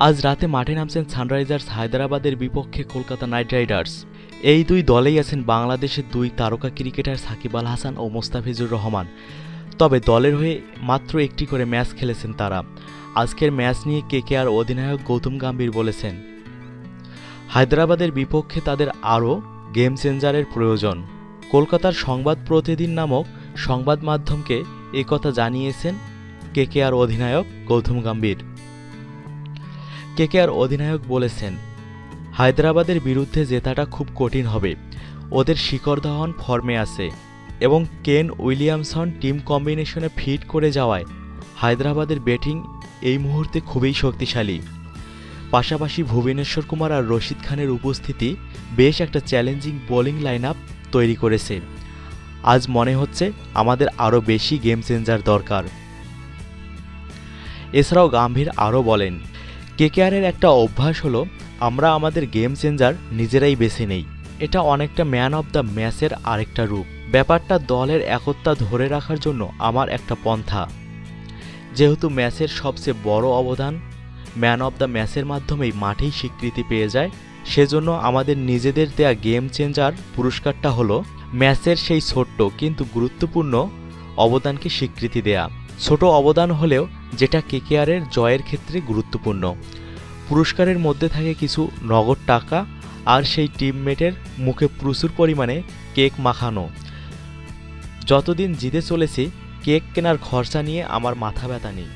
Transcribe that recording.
আজ রাতে মাঠে নামছেন সানরাইজার্স হায়দরাবাদের বিপক্ষে কলকাতা নাইট রাইডার্স। এই দুই দলেই আছেন বাংলাদেশের দুই তারকা ক্রিকেটার সাকিব আল হাসান ও মোস্তাফিজুর রহমান। তবে দলের হয়ে মাত্র একটি করে ম্যাচ খেলেছেন তারা। আজকের ম্যাচ নিয়ে কেকেআর অধিনায়ক গৌতম গম্ভীর বলেছেন, হায়দরাবাদের বিপক্ষে তাদের আরও গেম চেঞ্জারের প্রয়োজন। কলকাতার সংবাদ প্রতিদিন নামক সংবাদ মাধ্যমকে একথা জানিয়েছেন কেকেআর অধিনায়ক গৌতম গম্ভীর। কেকেআর অধিনায়ক বলেছেন, হায়দরাবাদের বিরুদ্ধে জেতাটা খুব কঠিন হবে। ওদের শিখর ধাওয়ান ফর্মে আছে এবং কেন উইলিয়ামসন টিম কম্বিনেশনে ফিট করে যাওয়ায় হায়দরাবাদের ব্যাটিং এই মুহূর্তে খুবই শক্তিশালী। পাশাপাশি ভুবনেশ্বর কুমার আর রশিদ খানের উপস্থিতি বেশ একটা চ্যালেঞ্জিং বোলিং লাইন আপ তৈরি করেছে। আজ মনে হচ্ছে আমাদের আরও বেশি গেম চেঞ্জার দরকার। এছাড়াও গম্ভীর আরও বলেন, কেকেআরের একটা অভ্যাস হলো আমরা আমাদের গেম চেঞ্জার নিজেরাই বেছে নেই। এটা অনেকটা ম্যান অব দ্য ম্যাচের আরেকটা রূপ। ব্যাপারটা দলের একতা ধরে রাখার জন্য আমার একটা পন্থা। যেহেতু ম্যাচের সবচেয়ে বড় অবদান ম্যান অব দ্য ম্যাচের মাধ্যমেই মাঠেই স্বীকৃতি পেয়ে যায়, সেজন্য আমাদের নিজেদের দেয়া গেম চেঞ্জার পুরস্কারটা হলো ম্যাচের সেই ছোট্ট কিন্তু গুরুত্বপূর্ণ অবদানকে স্বীকৃতি দেয়া। ছোট অবদান হলেও যেটা কেকেআরের জয়ের ক্ষেত্রে গুরুত্বপূর্ণ। পুরস্কারের মধ্যে থাকে কিছু নগদ টাকা আর সেই টিমমেটের মুখে প্রচুর পরিমাণে কেক মাখানো। যতদিন জিতে চলেছি কেক কেনার খরচা নিয়ে আমার মাথা ব্যথা নেই।